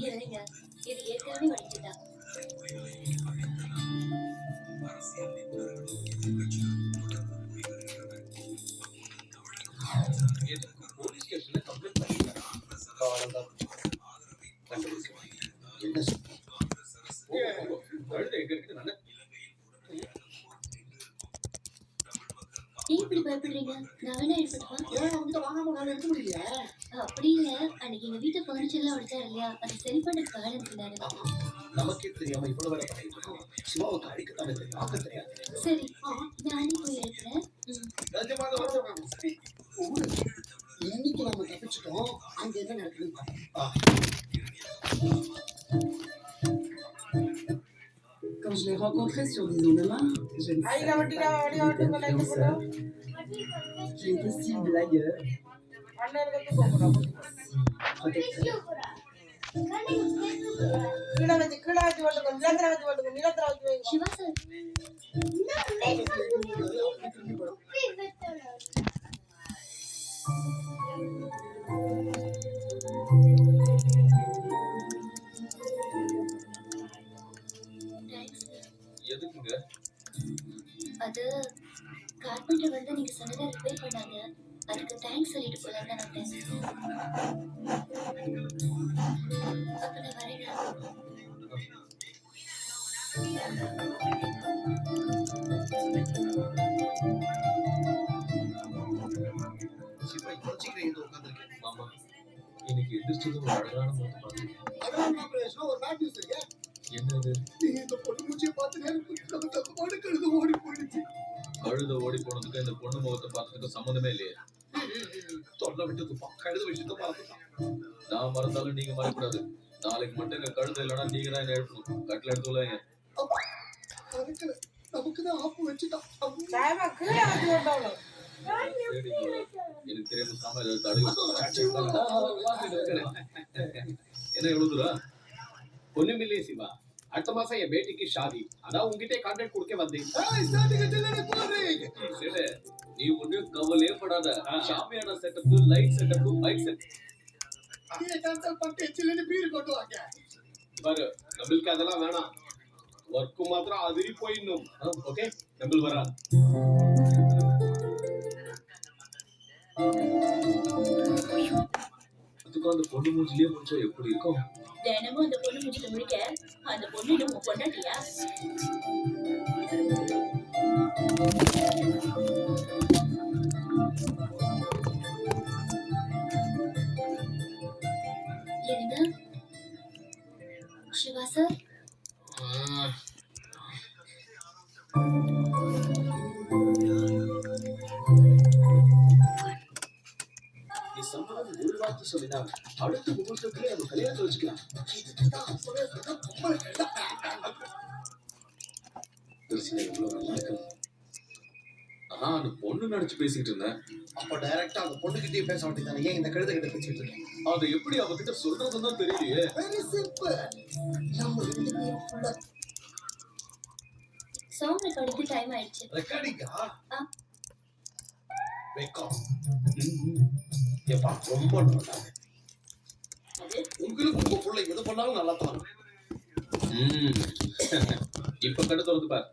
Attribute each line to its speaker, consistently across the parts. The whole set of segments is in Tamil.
Speaker 1: இல்லைங்க, இது ஏற்கனவே வடிச்சுதான்.
Speaker 2: போலீஸ் ஸ்டேஷன்ல கம்ப்ளைண்ட் பண்ணிருக்காங்க. என்ன கழுதை எங்க இருக்குது? நல்ல
Speaker 1: ஏன் இப்படி பயப்படுறீங்க? நான் வேணா எடுத்துப்பா.
Speaker 3: ஏன் அவங்கிட்ட வாங்காம நான் எடுக்க முடியல?
Speaker 1: அப்படி இல்ல, அன்னைக்கு எங்க வீட்டு பர்னிச்சர் எல்லாம் உடைச்சாரு இல்லையா, அது சரி பண்றதுக்காக இருந்தாரு.
Speaker 3: நமக்கே தெரியாம இவ்வளவு வேலை பண்ணிட்டு இருக்கோம். சிவாவுக்கு அடிக்கத்தானே தெரியும், பார்க்க தெரியாது.
Speaker 1: சரி, நானே போய் எடுக்கிறேன்.
Speaker 3: இன்னைக்கு நம்ம தப்பிச்சிட்டோம். அங்க என்ன நடக்குதுன்னு பார்ப்போம்.
Speaker 4: Quand je l'ai rencontré sur des ondes de marre, je ne savais pas qu'il était influenceur. J'ai été style blagueur, protecteur.
Speaker 1: Shiva sir,
Speaker 2: எதுக்குங்க?
Speaker 1: அது கார்பெண்டர் வந்து நீங்க சொன்னதை ரிப்பேர் பண்ணாங்க. அதுக்கு தேங்க்ஸ் சொல்லிட்டு போலாம் தான் வந்தேன். அப்ப நான் வரேங்க.
Speaker 3: சிவா இவ்வளவு சீக்கிரம் எங்க உட்காந்துருக்கேன்?
Speaker 2: மாமா, இன்னைக்கு எதிர்ச்சதும் ஒரு அழகான முகத்தை பார்த்தேன்.
Speaker 3: அதான் ஆபரேஷன் ஒரு பேட் நியூஸ் இல்லையா?
Speaker 2: என்னது?
Speaker 3: நீ இந்த பொண்ணு மூச்சியை பார்த்து நம்ம தப்பு கழுது ஓடி போயிடுச்சு.
Speaker 2: கழுத ஓடி போனதுக்கு இந்த பொண்ணு முகத்தை பார்த்ததுக்கு சம்மந்தமே இல்லையே.
Speaker 3: தொல்லை விட்டுதுப்பா, கழுத விஷயத்த பார்த்துட்டான்.
Speaker 2: நான் மறந்தாலும் நீங்க மறக்கூடாது. நாளைக்கு மட்டும் எங்க கழுத இல்லைன்னா நீங்க தான் என்ன எழுப்பணும். கட்டில எடுத்து விளையாங்க.
Speaker 3: அதுக்கு நமக்குதான் ஆப்பு வச்சுட்டான்.
Speaker 2: எனக்கு தெரியாம சாம ஏதாவது தடவி என்ன எவ்வளவு தூரம்?
Speaker 5: ஒண்ணுமில்லையே சிவா, அடுத்த மாசம் என் பேட்டிக்கு ஷாதி. அதான் உங்ககிட்ட கான்ட்ராக்ட் கொடுக்க வந்தேன்.
Speaker 2: நீ ஒன்னும் கவலையே படாத. Shamiana setup, light setup, mic set
Speaker 5: பாரு, நம்மளுக்கு அதெல்லாம் வேணாம். ஒர்க்கு மாத்திரம் அதிரி போயிடணும். ஓகே, நம்ம வரா.
Speaker 2: அதுக்கும் அந்த பொண்ணு மூஞ்சிலேயே முடிச்சா எப்படி இருக்கும்?
Speaker 1: தினமும் அந்த பொண்ணு முடிச்சுட்டு முடிக்க அந்த பொண்ணு இன்னும் கொண்டாட்டியா? என்ன சிவா சார்,
Speaker 3: நீ சம்பளம் ஒரு வார்த்தை சொல்லினா அடுத்த முகூர்த்தத்திலே நம்ம கல்யாணத்தை வச்சுக்கலாம். எவ்வளவு நல்லா இருக்கு.
Speaker 2: அந்த பொண்ணு நினைச்சு பேசிட்டு இருந்தேன்.
Speaker 3: அப்ப டைரக்டா அந்த பொண்ணுகிட்டே பேச வேண்டியதானே? ஏன் இந்த கழுத கிட்ட பேசிட்டு இருக்கேன்?
Speaker 2: அதை எப்படி அவகிட்ட சொல்றதுன்னு தான் தெரியலையே.
Speaker 3: Very simple. நம்ம ரெண்டு பேரும் ஃபுல்லா
Speaker 1: சாங் ரெக்கார்டிங்க்கு டைம் ஆயிடுச்சு.
Speaker 3: ரெக்கார்டிங்கா?
Speaker 1: ஆ.
Speaker 3: வெக்கம். ஏப்பா ரொம்ப நல்லா.
Speaker 1: அது
Speaker 3: உங்களுக்கு உங்க புள்ள எது பண்ணாலும் நல்லா தான்.
Speaker 2: இப்ப கடுத்து வந்து பார்.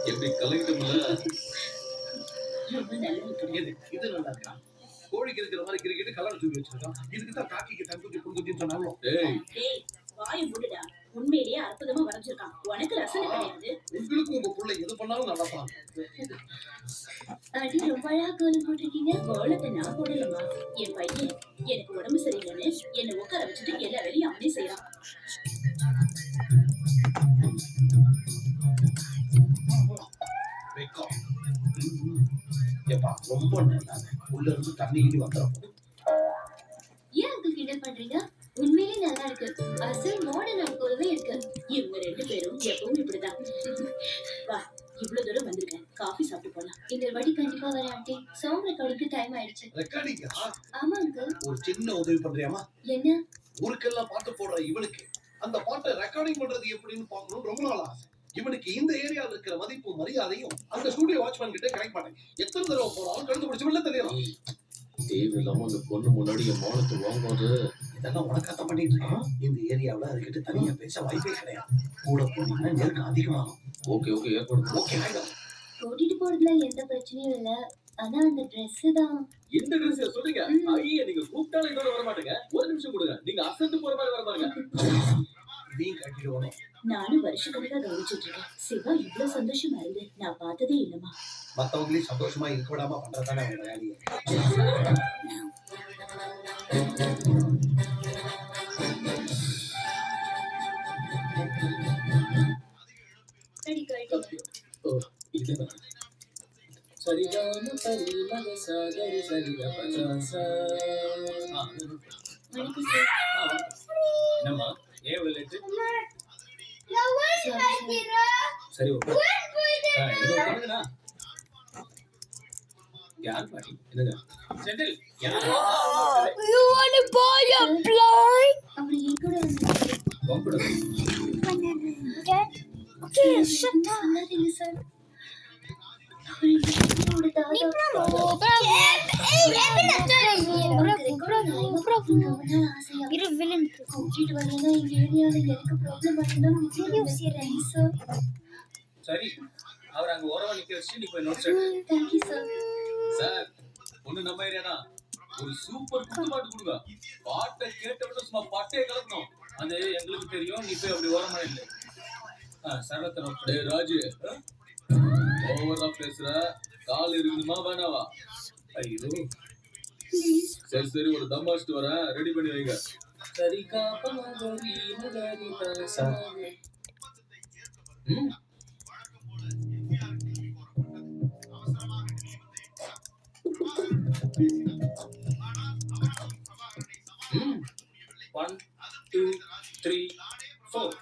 Speaker 2: எப்படி கலெக்டர்ல
Speaker 1: ரொம்ப நல்லது.
Speaker 3: இது நல்லா இருக்கா? கோழிக்கு இருக்கிற மாதிரி கிரிக்கெட் கலர் தூக்கி வச்சிருக்கான். இதுக்கு தான் காக்கிக்கு தங்குச்சி புங்குச்சின்னு சொன்னாலும்.
Speaker 1: டேய் வாயை மூடுடா. உண்மையிலேயே அற்புதமா வரைஞ்சிருக்கான். உனக்கு ரசனை கிடையாது.
Speaker 3: உங்களுக்கு உங்க புள்ள எது பண்ணாலும் நல்லா தான்.
Speaker 1: அடி ரொம்ப அழகா கோலம் போட்டிருக்கீங்க. கோலத்தை நான் போடலமா, என் பையன் எனக்கு உடம்பு சரியில்லைன்னு என்னை உட்கார வச்சுட்டு எல்லா வேலையும் அவனே செய்யறான்.
Speaker 3: வெக்கம். ஏப்பா ரொம்ப நல்லா. உள்ள இருந்து தண்ணி கிட்டி வந்துடும்.
Speaker 1: ஏன் அங்கிள் கிண்டல் பண்றீங்க? உண்மையிலேயே நல்லா இருக்கு. அசல் மாடர்ன் ஆர்ட் போலவே இருக்கு. இவங்க ரெண்டு பேரும் எப்பவும் இப்படிதான். வா, இவ்வளவு தூரம் வந்திருக்கேன். காஃபி சாப்பிட்டு போலாம். இந்த வாட்டி கண்டிப்பா வர ஆண்டி. சாங் ரெக்கார்டிங்க்கு டைம் ஆயிடுச்சு.
Speaker 3: ரெக்கார்டிங்கா?
Speaker 1: ஆமா அங்கிள்.
Speaker 3: ஒரு சின்ன உதவி பண்றியாமா?
Speaker 1: என்ன?
Speaker 3: ஊருக்கெல்லாம் பாட்டு போடுற இவனுக்கு அந்த பாட்டை ரெக்கார்டிங் பண்றது எப்படின்னு பார்க்கணும் ரொம்ப நாள் ஆசை. இவனுக்கு இந்த ஏரியால இருக்கிற மதிப்பு மரியாதையும் அந்த ஸ்டூடியோ வாட்ச்மேன் கிட்ட கிடைக்க மாட்டேன். எத்தனை தடவை போனாலும் கண்டுபிடிச்சு வெளில தெரியலாம்.
Speaker 2: தேவையில்லாம அந்த பொண்ணு முன்னாடி என் மானத்தை வாங்கும்போது
Speaker 3: இதெல்லாம் உனக்காத்தான் பண்ணிட்டு இருக்கான். இந்த ஏரியாவுல அதுக்கிட்ட தனியா பேச வாய்ப்பே கிடையாது. கூட போனீங்கன்னா நெருக்கம் அதிகமாகும்.
Speaker 2: ஓகே ஏற்படும்.
Speaker 3: ஓகே ஆயிடும்.
Speaker 1: கூட்டிட்டு போறதுல எந்த பிரச்சனையும் இல்ல. ஆனா அந்த Dress தான்.
Speaker 2: இந்த ட்ரெஸ் சொல்றீங்க? ஐயே, நீங்க கூப்பிட்டாலும் இதோட வர மாட்டேங்க. ஒரு நிமிஷம் கொடுங்க. நீங்க அசந்து போற மாதிரி வர பாருங்க.
Speaker 3: இதையும் கட்டிடுவோம்.
Speaker 1: நானும் வருஷக்கணக்கா கவனிச்சிட்டு இருக்கேன். சிவா இவ்வளவு சந்தோஷமா இருந்து நான் பார்த்ததே இல்லம்மா.
Speaker 3: மத்தவங்களையும் சந்தோஷமா இருக்க விடாம பண்றதானே அவங்க வேலையை.
Speaker 1: சரி கழட்டி.
Speaker 2: இதுதான். சரிகாம பரி மக சாகரி சரிக பஜாசா.
Speaker 1: வணக்கம் சார்.
Speaker 2: என்னம்மா ஏன் இவ்வளவு லேட்டு?
Speaker 1: சாரி
Speaker 2: சரி ஓகே. இது பண்ணுங்கண்ணா. யார் பாட்டி? என்னங்க? Senthil.
Speaker 6: You want to buy a blind?
Speaker 1: அவர் என் கூட வந்தாரு.
Speaker 2: வாங்கக்கூட.
Speaker 6: Okay, shut up.
Speaker 1: சொல்லாதீங்க சார். அவர் என்னோட தாத்தா. கூட்டிட்டு வரலன்னா எங்க ஏரியால எனக்கு ப்ராப்ளம் ஆயிருந்தா சார்.
Speaker 2: சரி. அவர் அங்க ஓரமா நிக்க வச்சு நீ போய் நோட்ஸ் எடு.
Speaker 1: Thank you sir.
Speaker 2: சார், ஒண்ணு நம்ம ஏரியா தான். ஒரு சூப்பர் குத்து பாட்டு கொடுங்க. பாட்டை கேட்டவன சும்மா பாட்டே கலக்கணும். அது எங்களுக்கு தெரியும். நீ போய் அப்படி ஓரமா இல்லை. சரத்தை நோட். டேய் ராஜு, ஓவரா பேசுற. கால் இருக்குமா வேணாவா? ஐயோ.
Speaker 1: ப்ளீஸ்.
Speaker 2: சரி ஒரு தம் அடிச்சிட்டு வரேன். ரெடி பண்ணி வைங்க. சரி காப்பா மகரி மகரி தாசா. ம். 1 2 3 4